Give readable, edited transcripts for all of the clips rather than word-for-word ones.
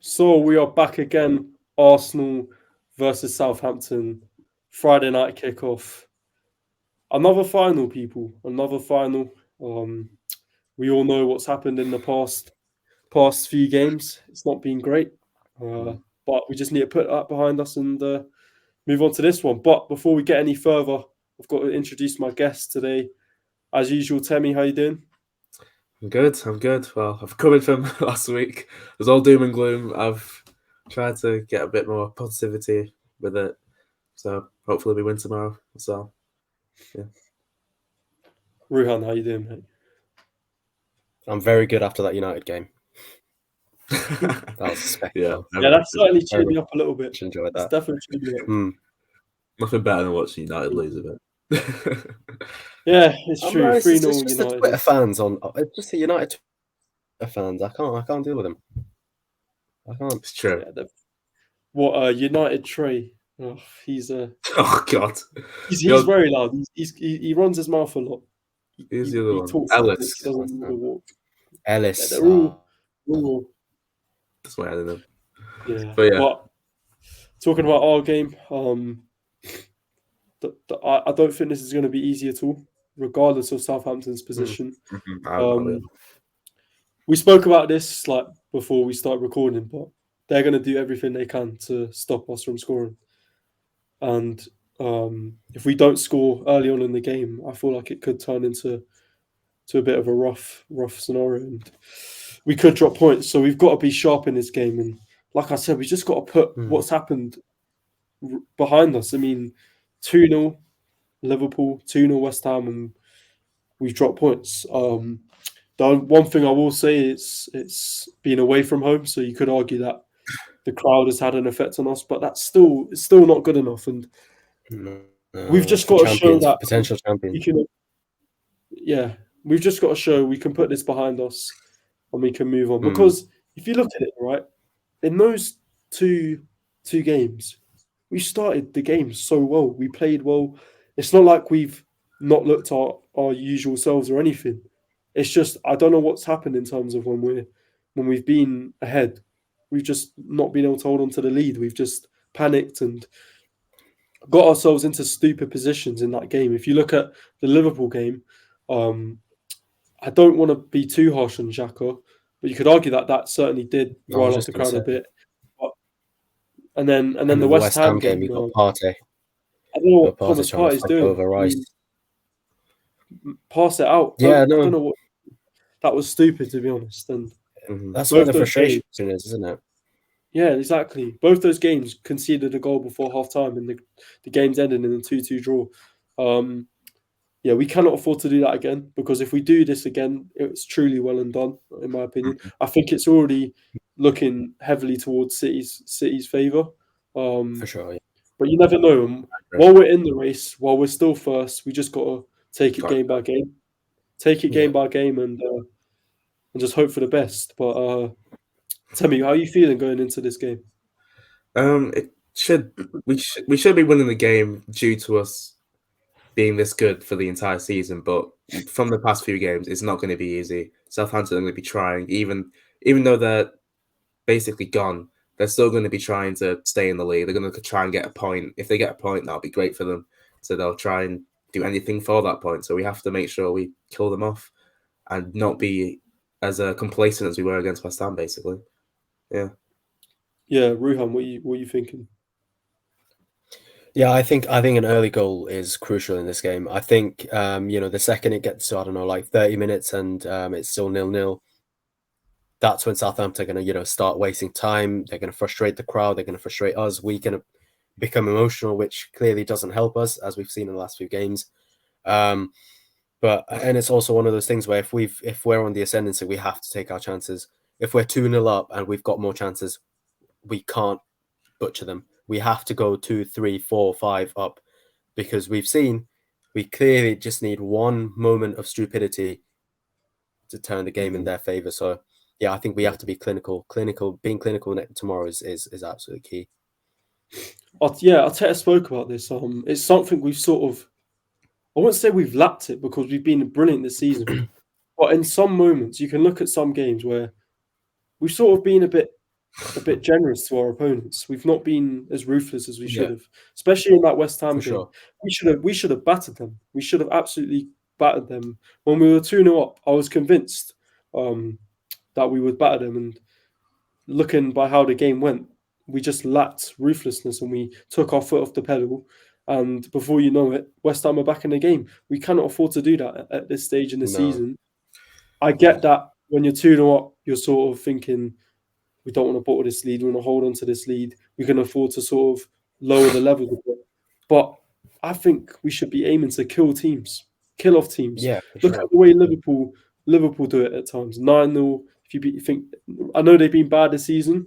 So we are back again. Arsenal versus Southampton. Friday night kickoff. Another final, people. Another final. Um, we all know what's happened in the past few games. It's not been great, uh, Mm. but we just need to put that behind us and move on to this one. But before we get any further, I've got to introduce my guest today. As usual, Temi, how you doing? I'm good. I'm good. Well, I've recovered from last week. It was all doom and gloom. I've tried to get a bit more positivity with it. So hopefully we win tomorrow. So yeah. Ruhan, how you doing, mate? I'm very good after that United game. That was a Yeah. spectacle. Yeah, that's certainly Very cheered me up a little bit. much enjoyed It's that. definitely cheered me up. Nothing better than watching United lose a bit. Yeah, it's I'm true. not, it's 3 just, 0 it's just the United. Twitter fans on. It's just the United Twitter fans. I can't deal with them. I can't. It's true. Yeah, what United Trey. Oh, he's Oh God. he's very loud. He runs his mouth a lot. Here's the other He one. talks too much. He Ellis. doesn't really walk. Yeah, Ellis. they're all That's why I added him. yeah. But yeah. But talking about our game, I don't think this is going to be easy at all, regardless of Southampton's position. We spoke about this like before we start recording, but they're going to do everything they can to stop us from scoring. And if we don't score early on in the game, I feel like it could turn into a bit of a rough scenario, and we could drop points. So we've got to be sharp in this game. And like I said, we just got to put what's happened behind us. I mean, 2-0 Liverpool, 2-0 West Ham, and we've dropped points. The one thing I will say is it's been away from home, so you could argue that the crowd has had an effect on us, but it's still not good enough. And we've just got to show that potential champions. we can. Yeah, we've just got to show we can put this behind us and we can move on. Because if you look at it, right, in those two games, we started the game so well. We played well. It's not like we've not looked at our usual selves or anything. It's just I don't know what's happened in terms of when we've been ahead. We've just not been able to hold on to the lead. We've just panicked and got ourselves into stupid positions in that game. If you look at the Liverpool game, I don't want to be too harsh on Xhaka, but you could argue that certainly did rile up the crowd a bit. But, and then the West Ham game, you got Partey. I don't know what Thomas Partey's doing. Over Rice. Pass it out. Yeah, I don't know what. That was stupid, to be honest. And that's where the frustration is, isn't it? Yeah, exactly. Both those games conceded a goal before half time, and the games ended in a 2-2 draw. Yeah, we cannot afford to do that again, because if we do this again, it's truly well and done, in my opinion. I think it's already looking heavily towards City's favour. For sure, yeah. But you never know. And while we're in the race, while we're still first, we just got to take it game by game. Take it game by game and just hope for the best. But tell me, how are you feeling going into this game? We should be winning the game due to us being this good for the entire season, but from the past few games, it's not going to be easy. Southampton are going to be trying, even though they're basically gone, they're still going to be trying to stay in the league. They're going to try and get a point. If they get a point, that'll be great for them. So they'll try and do anything for that point. So we have to make sure we kill them off and not be as complacent as we were against West Ham, basically. Yeah. Yeah, Ruhan, what are you thinking? Yeah, I think an early goal is crucial in this game. I think the second it gets to, I don't know, like 30 minutes and it's still 0-0, that's when Southampton are going to, start wasting time. They're going to frustrate the crowd. They're going to frustrate us. We're going to become emotional, which clearly doesn't help us, as we've seen in the last few games. And it's also one of those things where if we're on the ascendancy, we have to take our chances. If we're 2-0 up and we've got more chances, we can't butcher them. We have to go 2, 3, 4, 5 up, because we clearly just need one moment of stupidity to turn the game in their favor. So yeah, I think we have to be clinical. Being clinical tomorrow is absolutely key. Arteta spoke about this. It's something we've sort of, I wouldn't say we've lapped it, because we've been brilliant this season. But in some moments, you can look at some games where we've sort of been a bit a bit generous to our opponents. We've not been as ruthless as we should Yeah. have, especially in that West Ham For game. sure. We should have battered them. We should have absolutely battered them. When we were 2-0 up, I was convinced that we would batter them. And looking by how the game went, we just lacked ruthlessness and we took our foot off the pedal. And before you know it, West Ham are back in the game. We cannot afford to do that at this stage in the No. season. I get that when you're 2-0 up, you're sort of thinking, we don't want to bottle this lead. We want to hold on to this lead. We can afford to sort of lower the levels a bit. But I think we should be aiming to kill off teams. Yeah, Look at the way Liverpool do it at times. 9-0. If you think, I know they've been bad this season,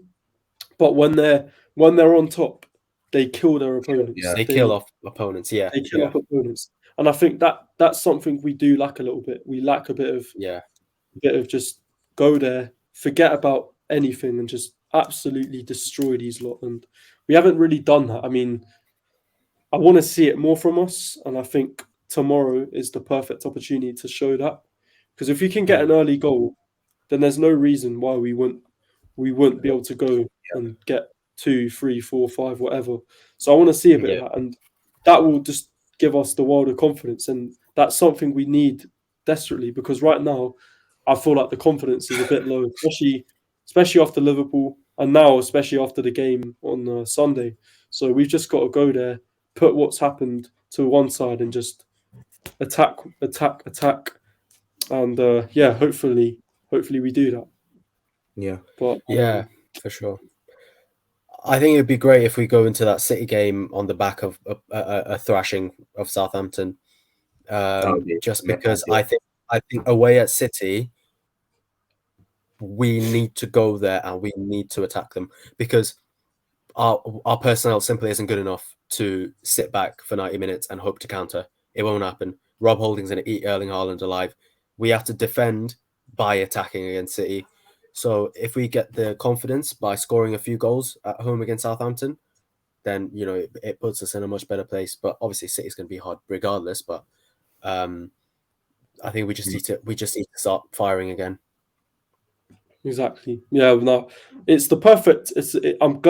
but when they're on top, they kill their opponents. Yeah. They kill off opponents. Yeah, They kill off opponents, and I think that's something we do lack a little bit. We lack a bit of just go there, forget about anything, and just absolutely destroy these lot. And we haven't really done that. I mean, I want to see it more from us, and I think tomorrow is the perfect opportunity to show that. Because if we can get an early goal, then there's no reason why we wouldn't be able to go and get 2, 3, 4, 5, whatever. So I want to see a bit of that, and that will just give us the world of confidence, and that's something we need desperately, because right now I feel like the confidence is a bit low, especially after Liverpool, and now especially after the game on Sunday. So we've just got to go there, put what's happened to one side, and just attack, and hopefully we do that. Yeah. But yeah, for sure. I think it'd be great if we go into that City game on the back of a thrashing of Southampton. Just because I think away at City, we need to go there and we need to attack them, because our personnel simply isn't good enough to sit back for 90 minutes and hope to counter. It won't happen. Rob Holding's going to eat Erling Haaland alive. We have to defend by attacking against City. So if we get the confidence by scoring a few goals at home against Southampton, then it puts us in a much better place. But obviously City's going to be hard regardless. But I think we just need to start firing again. Exactly. Yeah. No, it's the perfect. I'm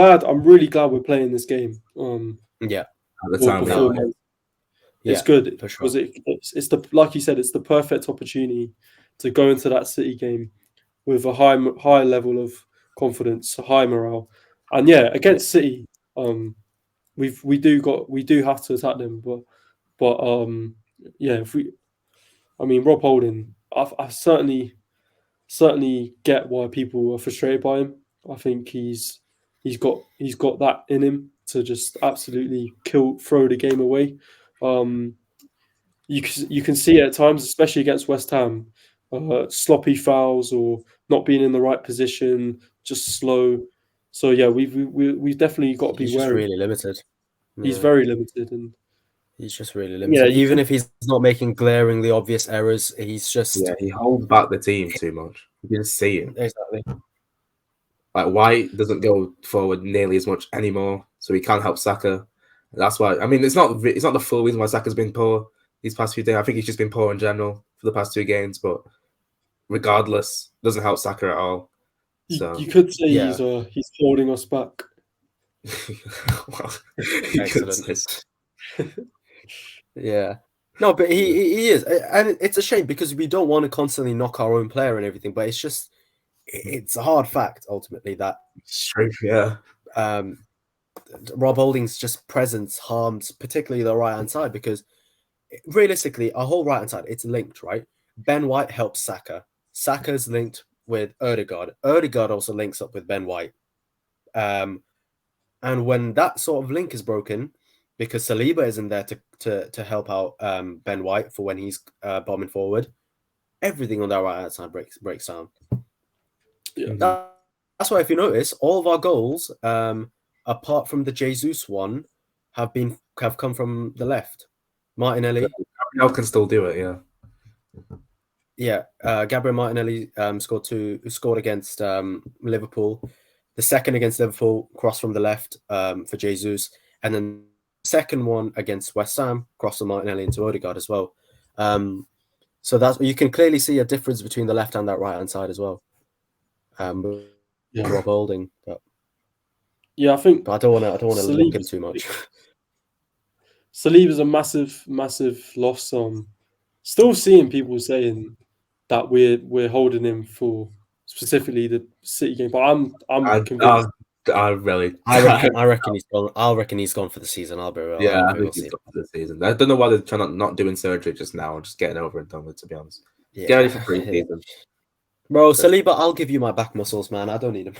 really glad we're playing this game. At the time, it's good for sure. because it's the, like you said, it's the perfect opportunity to go into that City game with a high level of confidence, high morale, and against City, we do have to attack them, but Rob Holding, I certainly get why people are frustrated by him. I think he's got that in him to just absolutely throw the game away. You can see it at times, especially against West Ham, sloppy fouls or not being in the right position, just slow. So we've definitely got to be wary. He's really limited. He's very limited, and he's just really limited. Even if he's not making glaringly obvious errors, he's just he holds back the team too much. You can see it. Exactly. Like White doesn't go forward nearly as much anymore, so he can't help Saka. That's why. I mean, it's not the full reason why Saka's been poor these past few days. I think he's just been poor in general for the past 2 games. But regardless, doesn't help Saka at all. So you could say he's holding us back. Excellent. Yeah. No, but he is, and it's a shame because we don't want to constantly knock our own player and everything, but it's a hard fact ultimately that Rob Holding's just presence harms particularly the right hand side, because realistically our whole right hand side, it's linked, right? Ben White helps Saka. Saka's linked with Ødegaard. Ødegaard also links up with Ben White. And when that sort of link is broken, because Saliba isn't there to help out Ben White for when he's bombing forward, everything on that right hand side breaks down. Yeah. That's why, if you notice, all of our goals, apart from the Jesus one, have come from the left. Martinelli. Gabriel can still do it, yeah. Yeah, Gabriel Martinelli scored against Liverpool. The second against Liverpool, cross from the left for Jesus, and then the second one against West Ham, cross from Martinelli into Ødegaard as well. So you can clearly see a difference between the left and that right hand side as well. Rob Holding. But I think I don't want to look him Saliba's too much. Saliba's a massive loss. Still seeing people saying that we're holding him for specifically the City game, but I'm convinced. I really, I reckon he's gone. I reckon he's gone for the season. I'll be real. yeah, I think think he's gone for the season. I don't know why they're trying to not doing surgery just now and just getting over and done with. To be honest, Yeah. get ready for pre-season. Bro, Saliba, I'll give you my back muscles, man. I don't need him.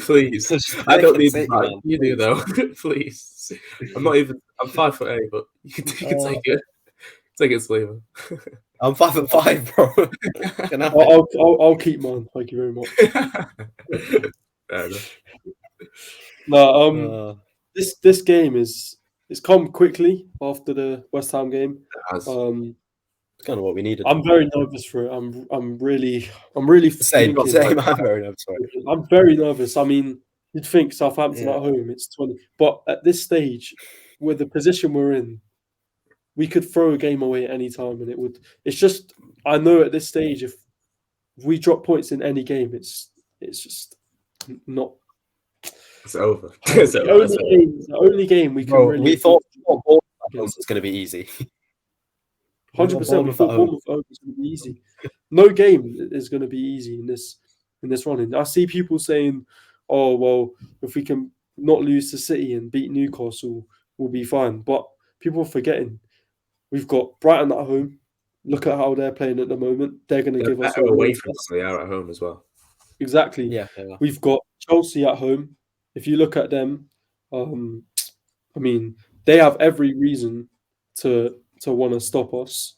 Please, I don't need the back. You do though. Please, I'm 5'8", but you can take it. Take it, Saliba. I'm 5'5", bro. I'll keep mine. Thank you very much. No, this game it's come quickly after the West Ham game. It's kind of what we needed. I'm very nervous for it. I'm really same. I'm very nervous for it. I'm very nervous. I mean, you'd think Southampton at home, it's 20, but at this stage, with the position we're in, we could throw a game away at any time, and it would. It's just I know at this stage if we drop points in any game, it's just not. It's over. The only game we can really. We thought it's going to be easy. 100%. We thought Bournemouth was going to be easy. No game is going to be easy in this running. I see people saying, "Oh well, if we can not lose to City and beat Newcastle, we'll be fine." But people are forgetting we've got Brighton at home. Look at how they're playing at the moment. They're going to give us away from us. They are at home as well. Exactly. Yeah. We've got Chelsea at home. If you look at them, I mean, they have every reason to want to stop us.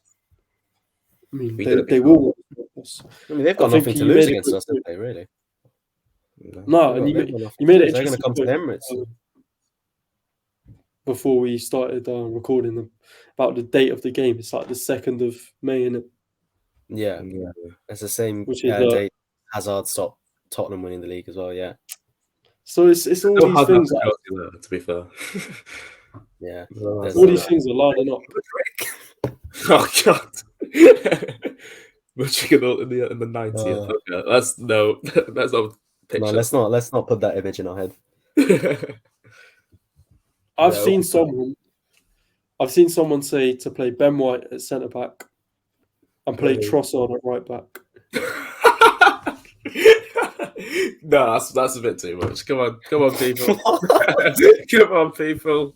I mean, they will want to stop us. I mean, they've got nothing to lose against us, don't they? Really? No, and you made it. They're going to come to the Emirates before we started recording them about the date of the game. It's like the 2nd of May, isn't it? Yeah. It's the same date. Hazard stopped Tottenham winning the league as well. Yeah. So it's all these things. To be fair. Yeah. All these things are lining up. Oh God. We're chicken out in the 90th. Okay. That's not picture. No, let's not put that image in our head. I've seen someone say to play Ben White at centre back and play Trossard at right back. No, that's a bit too much. Come on, people. Come on, people.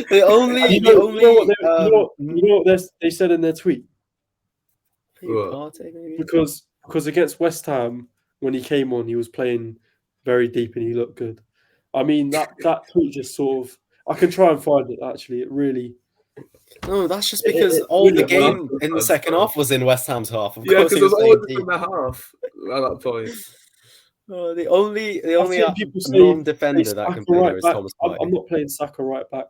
You know what they said in their tweet? Because against West Ham, when he came on, he was playing very deep and he looked good. I mean, that tweet just sort of. I can try and find it. Actually, it really. No, that's just because all the game in the second half was in West Ham's half. Of course, because it was always in the half at that point. The only non-defender that can play there is Thomas Partey. I'm not playing Saka right back.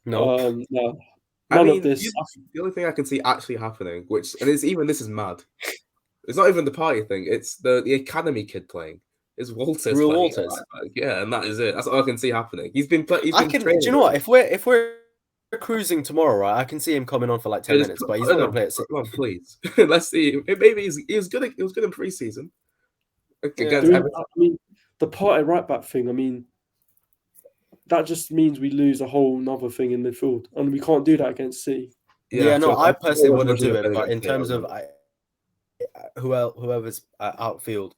No. No. None of this. The only thing I can see actually happening, this is mad. It's not even the Partey thing. It's the academy kid playing. It's Walters. Real Walters. Yeah, and that is it. That's all I can see happening. He's been. Do you know what? If we're cruising tomorrow, right? I can see him coming on for like 10 minutes, but he's not going to play at 6. Come on, please. Let's see. Maybe he was good. He was good in pre-season. I mean, the Partey right back thing. I mean, that just means we lose a whole nother thing in midfield, and we can't do that against City. Yeah, no, I personally wouldn't do it. But in terms of whoever's outfield,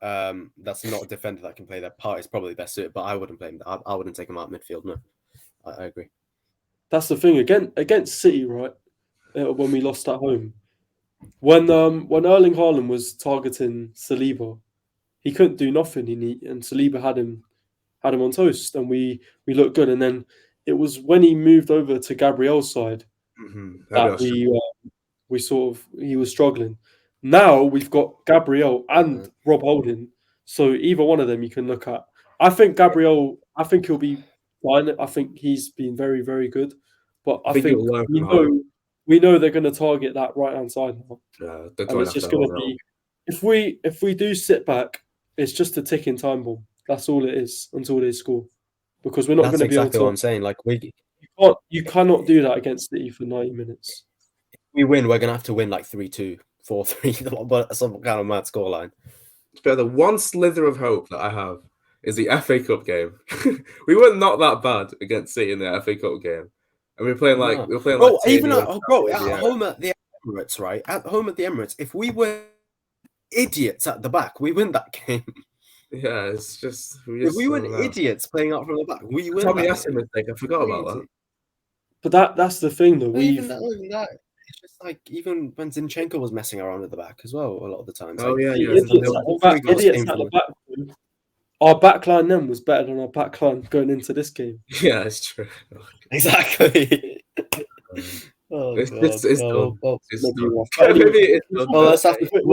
that's not a defender that can play that part is probably best suited. But I wouldn't play him. I wouldn't take him out midfield. No, I agree. That's the thing against City, right? When we lost at home, when Erling Haaland was targeting Saliba, he couldn't do nothing. And Saliba had him on toast, and we looked good. And then it was when he moved over to Gabriel's side that he was struggling. Now we've got Gabriel and Rob Holding, so either one of them you can look at. I think Gabriel. I think he'll be fine. I think he's been very, very good, but I think we know they're going to target that right hand side now. And it's just going to be if we do sit back, it's just a ticking time bomb. That's all it is until they score, because we're not going to be able to. What I'm saying. Like you cannot do that against City for 90 minutes. If we win, we're going to have to win like 3-2, 4-3, but some kind of mad scoreline. But the one slither of hope that I have is the FA Cup game. We were not that bad against City in the FA Cup game, and we were playing like bro, even Tierney at home at the Emirates, right? At home at the Emirates, if we were idiots at the back, we win that game. Yeah, it's just If we were idiots playing out from the back, we win. Tommy that game. mistake. I forgot about that. But that's the thing, though. Even that, it's just like even when Zinchenko was messing around at the back as well a lot of the times. Oh like, yeah, idiots at the back. Our backline then was better than our backline going into this game. Yeah, it's true. Exactly. It's done.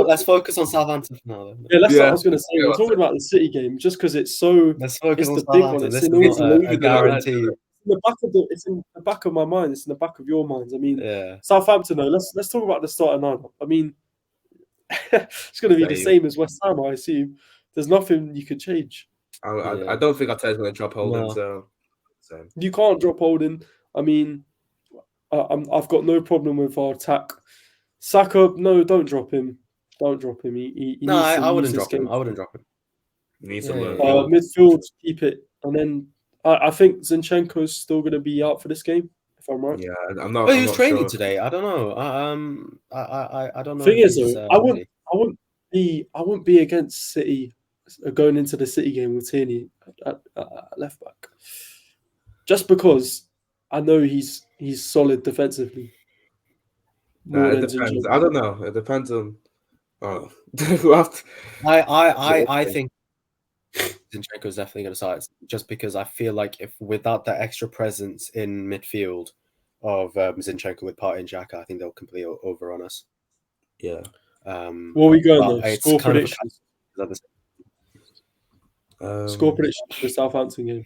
Let's focus on Southampton now. Then. Yeah, that's what I was going to say. We're talking about the City game just because it's so. Let's focus it's on the big one. Southampton. It's This is a guarantee. It's in the back of my mind. It's in the back of your minds. I mean, Southampton. Though, let's talk about the starting lineup. I mean, it's going to be the same as West Ham. I assume there's nothing you could change. I don't think Arteta's going to drop Holding. So you can't drop Holding. I mean, I've got no problem with our attack. Saka, no, don't drop him. Don't drop him. I wouldn't drop him. I wouldn't drop him. He needs to learn. Midfield, keep it, and then I think Zinchenko's still going to be out for this game, if I'm right. Yeah, I'm not. But he was training today. I don't know. I don't know. Thing is, though, I wouldn't be against City going into the City game with Tierney at left back, just because I know he's solid defensively. It depends. I don't know. It depends on. Oh, I think Zinchenko's definitely going to start, just because I feel like if without that extra presence in midfield of Zinchenko with Partey and Xhaka, I think they'll completely over on us. Yeah. What are we going though? Score predictions. Score predictions for the Southampton game.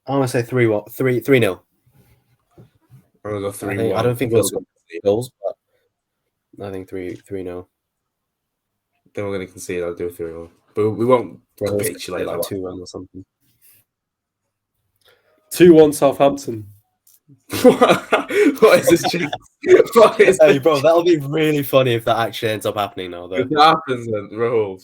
I want to say 3-0. I'm gonna go 3-1. I don't think we'll score goals, but I think 3-0. Then we're going to concede. I'll do 3-1, but we won't capitulate like 2-1 or something. 2-1 Southampton. What is this? Hey, bro, that'll be really funny if that actually ends up happening now. Though, if that happens, then Rahul,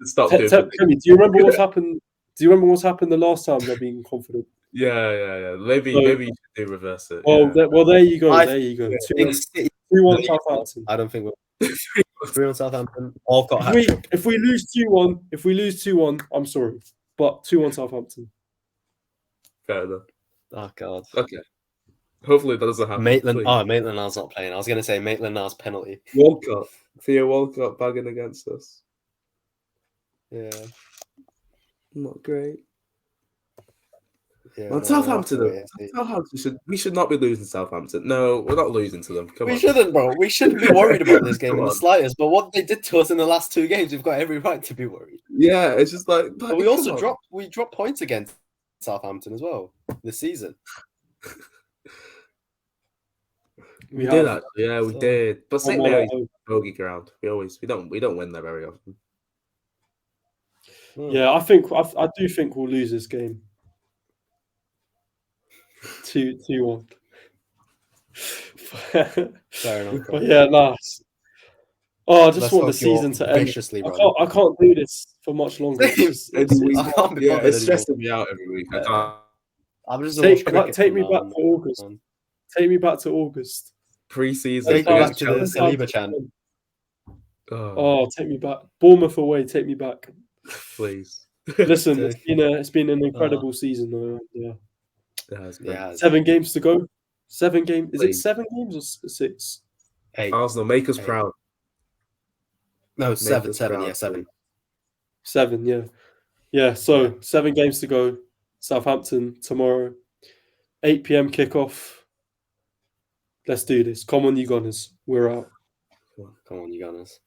stop doing do you remember what's happened? Do you remember what's happened the last time they're being confident? Yeah. Maybe you should do reverse it. Well, there you go. There you go. 2-1 Southampton. I don't think we'll 3-1 Southampton. I've got if we lose 2-1, I'm sorry, but 2-1 Southampton. Fair enough. Oh God. Okay. Hopefully that doesn't happen. Maitland-Niles not playing. I was going to say Maitland-Niles penalty. Theo Walcott bagging against us. Yeah. Not great. Yeah, well, Southampton, we should not be losing Southampton. No, we're not losing to them. We shouldn't, bro. We shouldn't be worried about this game in the slightest. But what they did to us in the last 2 games, we've got every right to be worried. Yeah, it's just like. But we also dropped points against Southampton as well this season. We did that. Yeah, we did. But St. Mary's bogey ground. We don't win there very often. Yeah, I do think we'll lose this game. 2-1. Fair enough. But yeah, nice. I just want the season to end. I can't do this for much longer. It's stressing me out every week. Take me back to August. Take me back to August. Pre-season. Take me back to the Saliba channel. Take me back. Bournemouth away. Take me back, please. Listen, it's been an incredible season, though. Yeah. Yeah. 7 games to go. 7 games. Is it 7 games or 6? 8. Arsenal, make us proud. No, 7. Yeah, 7. 7. Yeah. Yeah. So 7 games to go. Southampton tomorrow. 8 p.m. kickoff. Let's do this. Come on, you Gunners. We're out. Come on, you Gunners.